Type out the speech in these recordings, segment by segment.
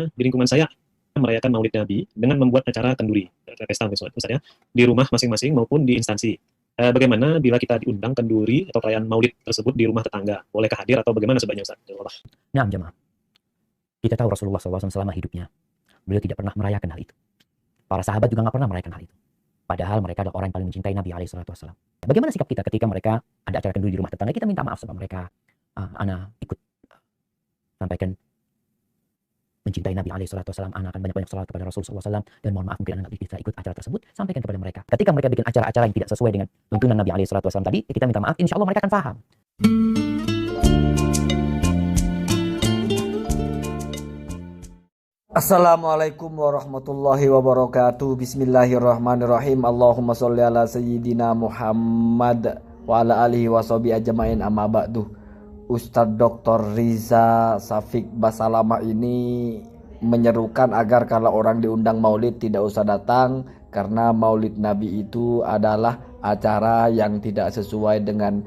di lingkungan saya merayakan Maulid Nabi dengan membuat acara kenduri, pesta misalnya di rumah masing-masing maupun di instansi. Bagaimana bila kita diundang kenduri atau perayaan Maulid tersebut di rumah tetangga? Bolehkah hadir atau bagaimana sebaiknya Ustaz? Nah, jemaah. Kita tahu Rasulullah SAW selama hidupnya, beliau tidak pernah merayakan hal itu. Para sahabat juga nggak pernah merayakan hal itu. Padahal mereka adalah orang yang paling mencintai Nabi SAW. Bagaimana sikap kita ketika mereka ada acara kenduri di rumah tetangga? Kita minta maaf sama mereka. Ana ikut sampaikan mencintai Nabi SAW. Ana akan banyak-banyak salat kepada Rasulullah SAW. Dan mohon maaf mungkin Ana nggak bisa ikut acara tersebut. Sampaikan kepada mereka. Ketika mereka bikin acara-acara yang tidak sesuai dengan tuntunan Nabi SAW tadi, kita minta maaf. Insya Allah mereka akan paham. Assalamualaikum warahmatullahi wabarakatuh. Bismillahirrahmanirrahim. Allahumma sholli ala sayyidina Muhammad wa ala alihi wa sahbihi ajmain, amma ba'du. Ustadz Dr. Riza Safik Basalamah ini menyerukan agar kalau orang diundang maulid tidak usah datang, karena maulid Nabi itu adalah acara yang tidak sesuai dengan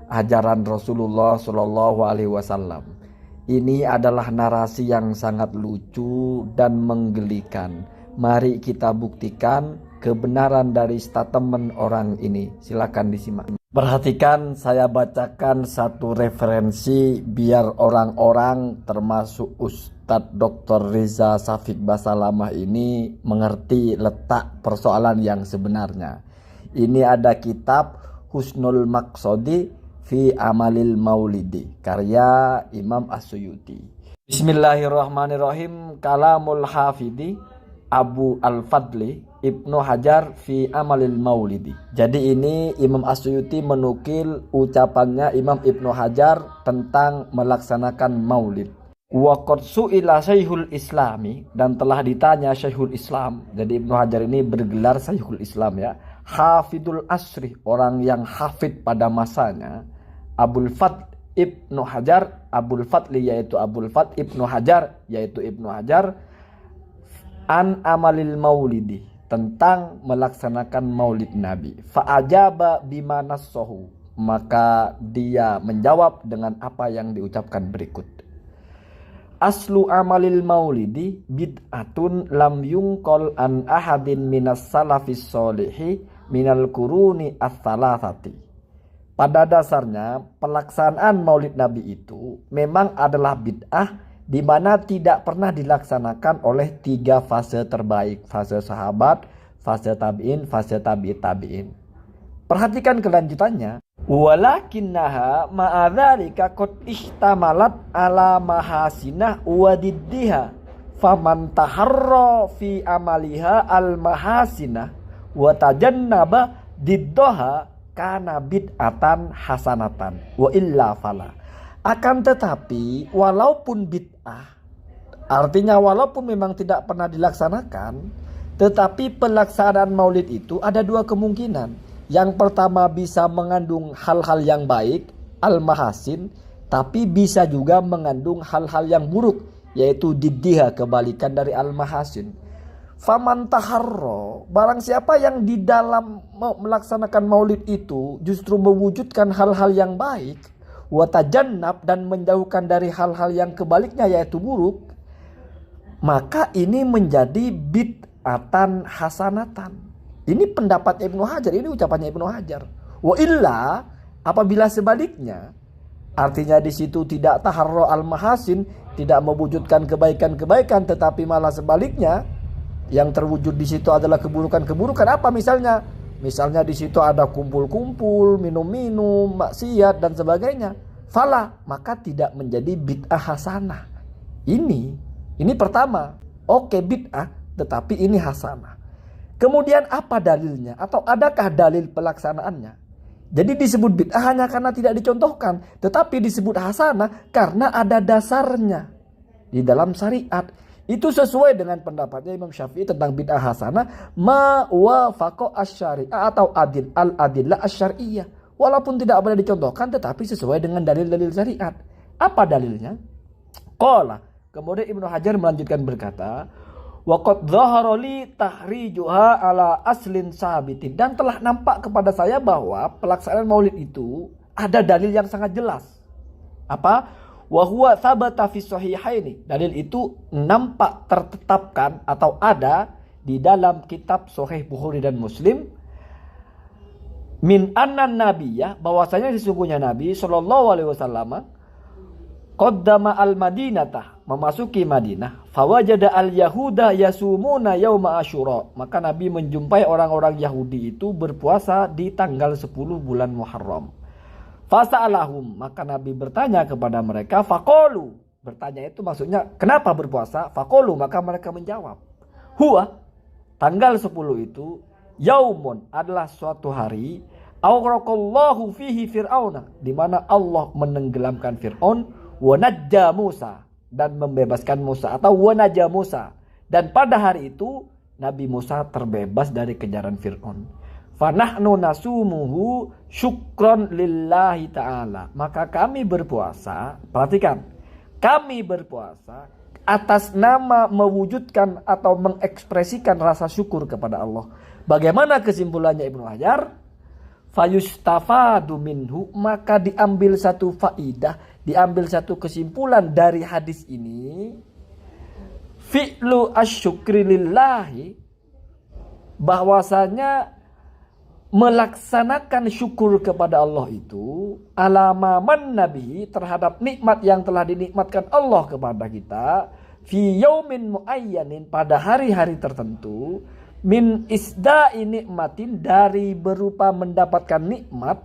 ajaran Rasulullah Shallallahu Alaihi Wasallam. Ini adalah narasi yang sangat lucu dan menggelikan. Mari kita buktikan kebenaran dari statement orang ini. Silakan disimak. Perhatikan, saya bacakan satu referensi biar orang-orang termasuk Ustadz Dr. Riza Safik Basalamah ini mengerti letak persoalan yang sebenarnya. Ini ada kitab Husnul Maqsodi fi Amalil Maulidi, karya Imam As-Suyuti. Bismillahirrahmanirrahim. Kalamul Hafidhi Abu Al-Fadli Ibnu Hajar fi Amalil Maulidi. Jadi ini Imam As-Suyuti menukil ucapannya Imam Ibnu Hajar tentang melaksanakan maulid. Wa qad su'ila Syekhul Islami, dan telah ditanya Syekhul Islam. Jadi Ibnu Hajar ini bergelar Syekhul Islam ya. Hafidul Asri, orang yang hafid pada masanya. Abul Fadl Ibnu Hajar, Abul Fadli yaitu Abul Fadl, Ibnu Hajar yaitu Ibnu Hajar, an amalil maulidi, tentang melaksanakan maulid Nabi. Fa'ajaba bima nassohu, maka dia menjawab dengan apa yang diucapkan berikut. Aslu amalil maulidi bid'atun lam yungqal an ahadin minas salafis solihi minal kuruni ats-tsalatsati. Pada dasarnya pelaksanaan maulid Nabi itu memang adalah bid'ah, di mana tidak pernah dilaksanakan oleh 3 fase terbaik, fase sahabat, fase tabi'in, fase tabi'in. Perhatikan kelanjutannya. Walakinnaha ma'adzalika qad ihtamalat ala mahasinah wa diddiha, faman taharra fi amaliha al mahasinah wa tajannaba diddaha kana bid'atan hasanatan wa illa fala. Akan tetapi walaupun bid'ah, artinya walaupun memang tidak pernah dilaksanakan, tetapi pelaksanaan maulid itu ada 2 kemungkinan. Yang pertama bisa mengandung hal-hal yang baik, al-mahasin, tapi bisa juga mengandung hal-hal yang buruk, yaitu diddiha, kebalikan dari al-mahasin. Faman taharro, barang siapa yang di dalam melaksanakan maulid itu justru mewujudkan hal-hal yang baik, watajannab, dan menjauhkan dari hal-hal yang kebaliknya yaitu buruk, maka ini menjadi bid'atan hasanatan. Ini pendapat Ibnu Hajar, ini ucapannya Ibnu Hajar. Wa illa, apabila sebaliknya, artinya di situ tidak taharro al-mahasin, tidak mewujudkan kebaikan-kebaikan, tetapi malah sebaliknya, yang terwujud di situ adalah keburukan-keburukan. Apa misalnya? Misalnya di situ ada kumpul-kumpul, minum-minum, maksiat dan sebagainya. Fala, maka tidak menjadi bid'ah hasanah. Ini pertama. Oke, bid'ah, tetapi ini hasanah. Kemudian apa dalilnya? Atau adakah dalil pelaksanaannya? Jadi disebut bid'ah hanya karena tidak dicontohkan, tetapi disebut hasanah karena ada dasarnya di dalam syariat. Itu sesuai dengan pendapatnya Imam Syafi'i tentang bid'ah hasanah, ma wafaqa asy-syari'ah atau al-adillah asy-syar'iyyah. Walaupun tidak boleh dicontohkan, tetapi sesuai dengan dalil-dalil syariat. Apa dalilnya? Qala, kemudian Ibnu Hajar melanjutkan berkata, wa qad dhahara li tahrijuha ala aslin sabitin, dan telah nampak kepada saya bahwa pelaksanaan maulid itu ada dalil yang sangat jelas. Apa? Wa huwa thabata fi sahihaini. Dalil itu nampak tertetapkan atau ada di dalam kitab Sahih Bukhari dan Muslim. Min annan nabiyya, bahwasanya sesungguhnya Nabi sallallahu alaihi wasallam qaddama al-Madinata, memasuki Madinah, fawajada al-Yahuda yasumuna yauma Asyura, maka Nabi menjumpai orang-orang Yahudi itu berpuasa di tanggal 10 bulan Muharram. Fasa'alahum, maka Nabi bertanya kepada mereka, faqalu, bertanya itu maksudnya kenapa berpuasa? Faqalu, maka mereka menjawab, huwa, tanggal 10 itu yaumun, adalah suatu hari, awraqallahu fihi fir'auna, di mana Allah menenggelamkan Fir'aun, wa najja Musa, dan membebaskan Musa, atau wa najja Musa, dan pada hari itu Nabi Musa terbebas dari kejaran Fir'aun. Fanahnu nasumuhu syukron lillahi ta'ala, maka kami berpuasa, perhatikan, kami berpuasa atas nama mewujudkan atau mengekspresikan rasa syukur kepada Allah. Bagaimana kesimpulannya Ibnu Hajar? Fayustafadu minhu, maka diambil satu faidah, diambil satu kesimpulan dari hadis ini, fi'lu asyukri lillahi, bahwasanya melaksanakan syukur kepada Allah itu alamaman nabi, terhadap nikmat yang telah dinikmatkan Allah kepada kita, fi yaumin muayyanin, pada hari-hari tertentu, min isda'i nikmatin, dari berupa mendapatkan nikmat,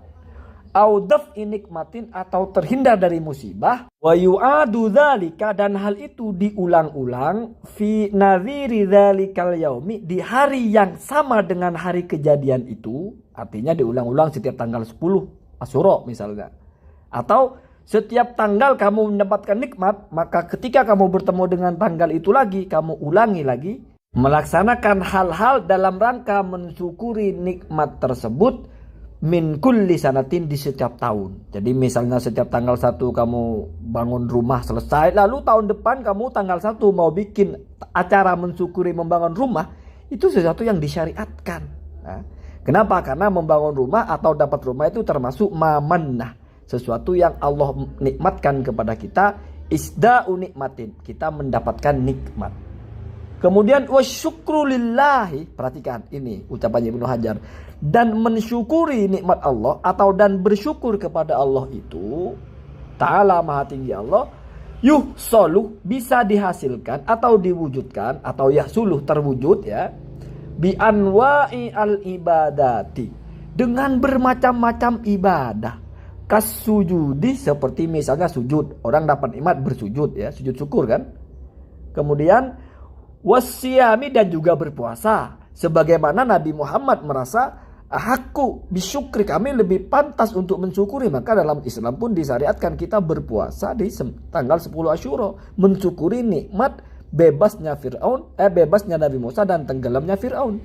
au daf'i nikmatin, atau terhindar dari musibah, wa yu'adu dzalika, dan hal itu diulang-ulang, fi nadhiri dzalikal yaumi, di hari yang sama dengan hari kejadian itu, artinya diulang-ulang setiap tanggal 10 Asyura misalnya, atau setiap tanggal kamu mendapatkan nikmat, maka ketika kamu bertemu dengan tanggal itu lagi, kamu ulangi lagi, melaksanakan hal-hal dalam rangka mensyukuri nikmat tersebut, min kulli sanatin, di setiap tahun. Jadi misalnya setiap tanggal 1 kamu bangun rumah selesai, lalu tahun depan kamu tanggal 1 mau bikin acara mensyukuri membangun rumah, itu sesuatu yang disyariatkan. Nah, kenapa? Karena membangun rumah atau dapat rumah itu termasuk mamannah, sesuatu yang Allah nikmatkan kepada kita, isda'u nikmatin, kita mendapatkan nikmat. Kemudian wasyukru lillahi, perhatikan ini ucapannya Ibnu Hajar, dan mensyukuri nikmat Allah atau dan bersyukur kepada Allah itu, Ta'ala maha tinggi Allah, yuhsolu, bisa dihasilkan atau diwujudkan, atau yahsuluh, terwujud ya, bi anwa'i al ibadati, dengan bermacam-macam ibadah, kasujudi, seperti misalnya sujud, orang dapat nikmat bersujud ya, sujud syukur kan. Kemudian wasyami, dan juga berpuasa, sebagaimana Nabi Muhammad merasa aku bisyukri, kami lebih pantas untuk mensyukuri, maka dalam Islam pun disyariatkan kita berpuasa di tanggal 10 Asyura, mensyukuri nikmat bebasnya Fir'aun, bebasnya Nabi Musa dan tenggelamnya Fir'aun.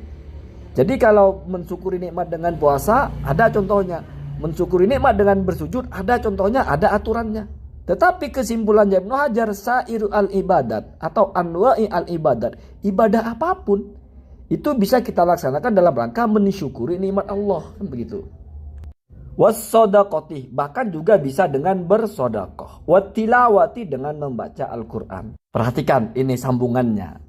Jadi kalau mensyukuri nikmat dengan puasa ada contohnya, mensyukuri nikmat dengan bersujud ada contohnya, ada aturannya. Tetapi kesimpulannya Ibnu Hajar, sairu al-ibadat atau anwa'i al-ibadat, ibadah apapun itu bisa kita laksanakan dalam rangka mensyukuri nikmat Allah, kan begitu. Was-shadaqati, bahkan juga bisa dengan bersedekah. Wat-tilawati, dengan membaca Al-Qur'an. Perhatikan ini sambungannya.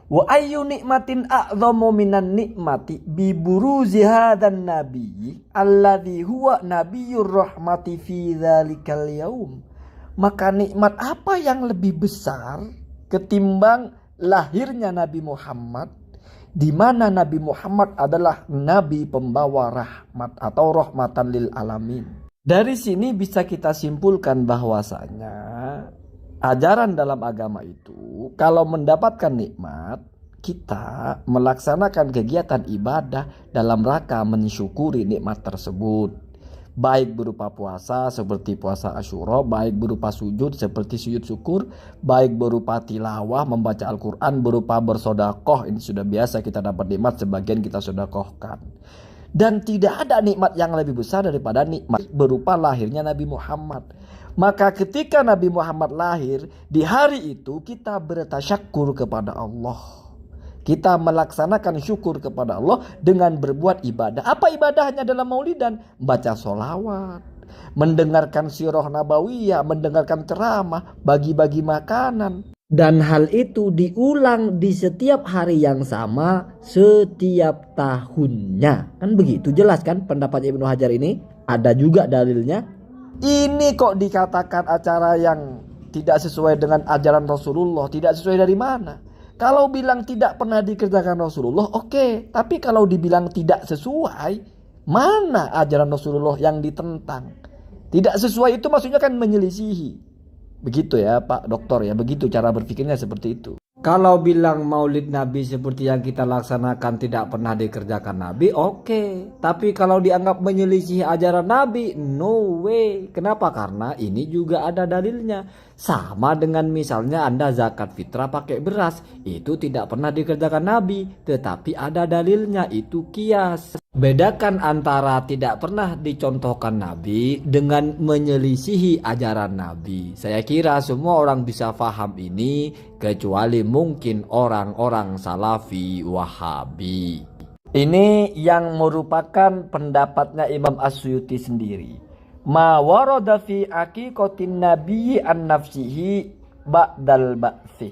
Wa ayyu nikmatin a'dhamu minan nikmati bi buruzi hadzal nabi alladzi huwa nabiyyur rahmati fi dzalikal yaum. Maka nikmat apa yang lebih besar ketimbang lahirnya Nabi Muhammad, di mana Nabi Muhammad adalah Nabi pembawa rahmat atau rahmatan lil alamin. Dari sini bisa kita simpulkan bahwasanya ajaran dalam agama itu, kalau mendapatkan nikmat, kita melaksanakan kegiatan ibadah dalam rangka mensyukuri nikmat tersebut. Baik berupa puasa seperti puasa Asyura, baik berupa sujud seperti sujud syukur, baik berupa tilawah membaca Al-Quran, berupa bersodakoh, ini sudah biasa kita dapat nikmat, sebagian kita sodakohkan. Dan tidak ada nikmat yang lebih besar daripada nikmat berupa lahirnya Nabi Muhammad. Maka ketika Nabi Muhammad lahir, di hari itu kita bertasyakur kepada Allah. Kita melaksanakan syukur kepada Allah dengan berbuat ibadah. Apa ibadahnya dalam maulidan? Baca sholawat, mendengarkan sirah nabawiyah, mendengarkan ceramah, bagi-bagi makanan. Dan hal itu diulang di setiap hari yang sama setiap tahunnya. Kan begitu, jelas kan pendapat Ibnu Hajar ini? Ada juga dalilnya. Ini kok dikatakan acara yang tidak sesuai dengan ajaran Rasulullah. Tidak sesuai dari mana? Kalau bilang tidak pernah dikerjakan Rasulullah, oke. Tapi kalau dibilang tidak sesuai, mana ajaran Rasulullah yang ditentang? Tidak sesuai itu maksudnya kan menyelisihi. Begitu ya Pak Doktor ya, begitu cara berpikirnya seperti itu. Kalau bilang maulid Nabi seperti yang kita laksanakan tidak pernah dikerjakan Nabi, oke. Tapi kalau dianggap menyelisih ajaran Nabi, no way. Kenapa? Karena ini juga ada dalilnya. Sama dengan misalnya Anda zakat fitrah pakai beras, itu tidak pernah dikerjakan Nabi, tetapi ada dalilnya, itu qiyas. Bedakan antara tidak pernah dicontohkan Nabi dengan menyelisihi ajaran Nabi. Saya kira semua orang bisa paham ini, kecuali mungkin orang-orang Salafi Wahabi. Ini yang merupakan pendapatnya Imam As-Suyuti sendiri. Ma warada fi aqiqatin nabiyyi an nafsihi ba'dal ba'thi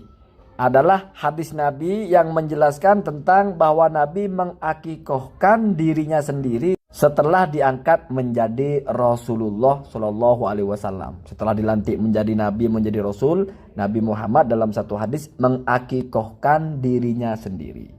adalah hadis Nabi yang menjelaskan tentang bahwa Nabi mengakikohkan dirinya sendiri setelah diangkat menjadi Rasulullah Shallallahu Alaihi Wasallam. Setelah dilantik menjadi Nabi, menjadi Rasul, Nabi Muhammad dalam satu hadis mengakikohkan dirinya sendiri.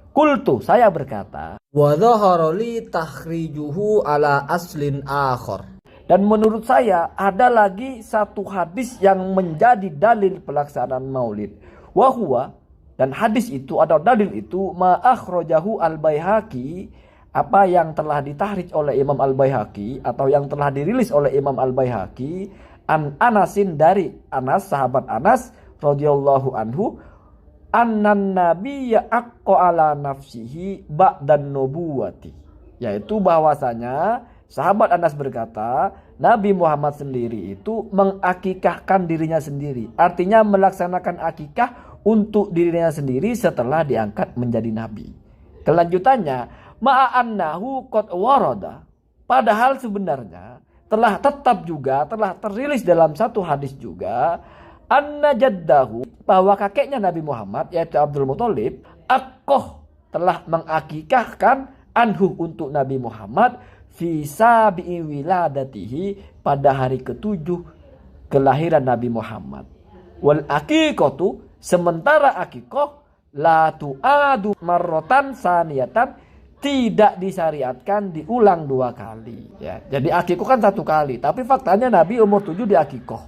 Qultu, saya berkata, wa dhahara li takhrijuhu ala aslin akhar. Dan menurut saya ada lagi satu hadis yang menjadi dalil pelaksanaan maulid. Wahuwa, dan hadis itu atau dalil itu ma akhrajahu al-Baihaqi, apa yang telah ditahrij oleh Imam al-Baihaqi atau yang telah dirilis oleh Imam al-Baihaqi an Anasin, dari Anas, sahabat Anas radhiyallahu anhu, annan nabiyya aqqa ala nafsihi ba'dan nubuwati, yaitu bahwasanya sahabat Anas berkata, Nabi Muhammad sendiri itu mengakikahkan dirinya sendiri. Artinya melaksanakan akikah untuk dirinya sendiri setelah diangkat menjadi Nabi. Kelanjutannya, ma'annahu qad warada. Padahal sebenarnya telah tetap juga, telah terrilis dalam satu hadis juga, anna jaddahu, bahwa kakeknya Nabi Muhammad yaitu Abdul Muthalib, aqqah, telah mengakikahkan anhu untuk Nabi Muhammad fi sabi'i wiladatihi, pada hari ketujuh kelahiran Nabi Muhammad. Wal aqiqatu, sementara akikoh la tu'adu marrotan saniyatan, tidak disyariatkan diulang dua kali ya. Jadi akikoh kan satu kali, tapi faktanya Nabi umur 7 diakikoh.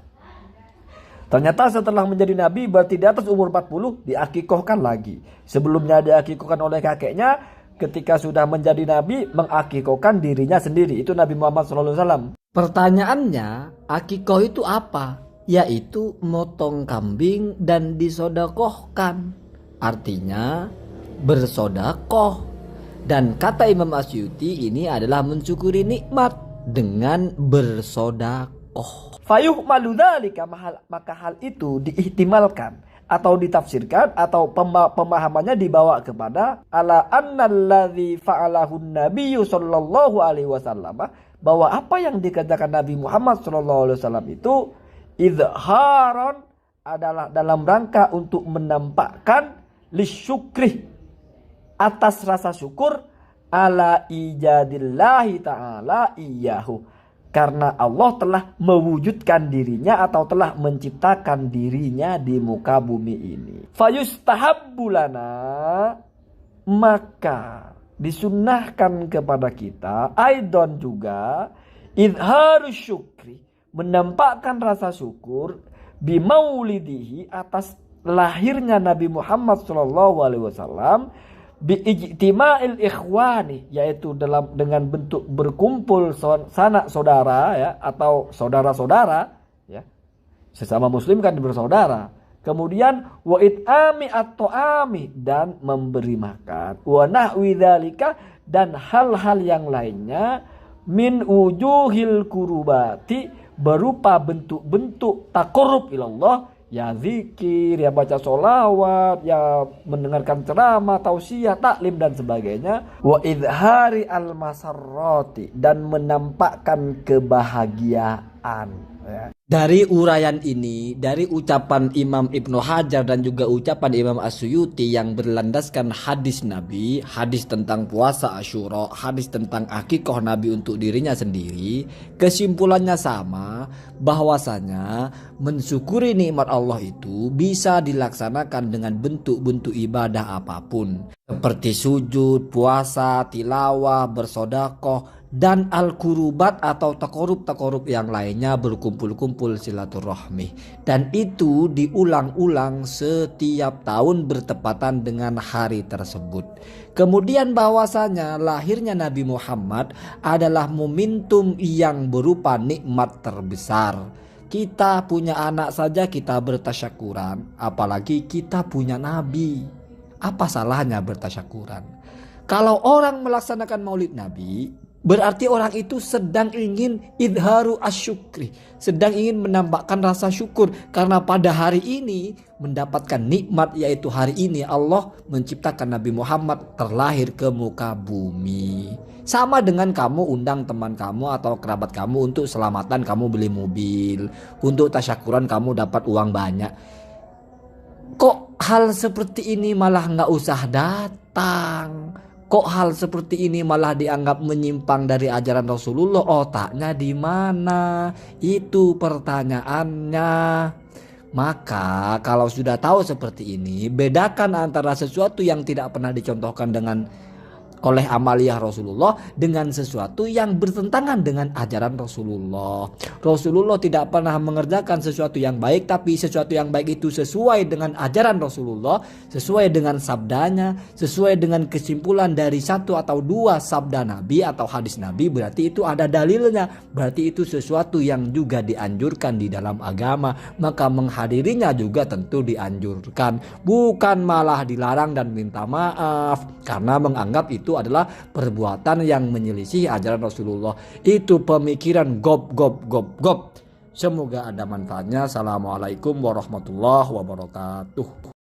Ternyata setelah menjadi Nabi berarti di atas umur 40 diakikohkan lagi. Sebelumnya diakikohkan oleh kakeknya, ketika sudah menjadi Nabi mengakikohkan dirinya sendiri, itu Nabi Muhammad SAW. Pertanyaannya, akikoh itu apa? Yaitu motong kambing dan disodakohkan. Artinya bersodakoh. Dan kata Imam Asyuti ini adalah mensyukuri nikmat dengan bersodakoh. Fayuh maludhalika, maka hal itu diihtimalkan atau ditafsirkan atau pemahamannya dibawa kepada ala annalladzi fa'alahu nabiyyu sallallahu alaihi wasallam, bahwa apa yang dikerjakan Nabi Muhammad sallallahu alaihi wasallam itu izharon, adalah dalam rangka untuk menampakkan lisyukri, atas rasa syukur, ala ijadillahi ta'ala iyahu, karena Allah telah mewujudkan dirinya atau telah menciptakan dirinya di muka bumi ini. Fayustahabbu lana, maka disunnahkan kepada kita, aidon juga, izharus syukri, menampakkan rasa syukur, bimaulidihi, atas lahirnya Nabi Muhammad SAW, biijtima'il ikhwani, yaitu dengan bentuk berkumpul sanak saudara ya, atau saudara-saudara ya, sesama muslim kan bersaudara. Kemudian wa it'ami at-ta'ami, dan memberi makan, wa nahwi dzalika, dan hal-hal yang lainnya, min wujuhil kurubati, berupa bentuk-bentuk taqarrub ilallah Ya zikir, ya baca sholawat, ya mendengarkan ceramah, tausiah, taklim dan sebagainya. Wa idhari al-masarrati, dan menampakkan kebahagiaan. Ya. Dari uraian ini, dari ucapan Imam Ibnu Hajar dan juga ucapan Imam As-Suyuti yang berlandaskan hadis Nabi, hadis tentang puasa Asyura, hadis tentang akikah Nabi untuk dirinya sendiri, kesimpulannya sama, bahwasanya mensyukuri nikmat Allah itu bisa dilaksanakan dengan bentuk-bentuk ibadah apapun, seperti sujud, puasa, tilawah, bersodakoh, dan al-kurubat atau takorub-takorub yang lainnya, berkumpul-kumpul silaturahmi. Dan itu diulang-ulang setiap tahun bertepatan dengan hari tersebut. Kemudian bahwasanya lahirnya Nabi Muhammad adalah momentum yang berupa nikmat terbesar. Kita punya anak saja kita bertasyakuran, apalagi kita punya Nabi. Apa salahnya bertasyakuran? Kalau orang melaksanakan maulid Nabi, berarti orang itu sedang ingin idharu asyukri, sedang ingin menambahkan rasa syukur karena pada hari ini mendapatkan nikmat, yaitu hari ini Allah menciptakan Nabi Muhammad terlahir ke muka bumi. Sama dengan kamu undang teman kamu atau kerabat kamu untuk selamatan, kamu beli mobil, untuk tasyakuran kamu dapat uang banyak. Kok hal seperti ini malah nggak usah datang? Kok hal seperti ini malah dianggap menyimpang dari ajaran Rasulullah? Otaknya di mana? Itu pertanyaannya. Maka kalau sudah tahu seperti ini, bedakan antara sesuatu yang tidak pernah dicontohkan oleh amaliyah Rasulullah dengan sesuatu yang bertentangan dengan ajaran Rasulullah. Rasulullah tidak pernah mengerjakan sesuatu yang baik, tapi sesuatu yang baik itu sesuai dengan ajaran Rasulullah, sesuai dengan sabdanya, sesuai dengan kesimpulan dari satu atau dua sabda Nabi atau hadis Nabi, berarti itu ada dalilnya, berarti itu sesuatu yang juga dianjurkan di dalam agama, maka menghadirinya juga tentu dianjurkan, bukan malah dilarang dan minta maaf karena menganggap itu adalah perbuatan yang menyelisih ajaran Rasulullah. Itu pemikiran gop. Semoga ada manfaatnya. Assalamualaikum warahmatullahi wabarakatuh.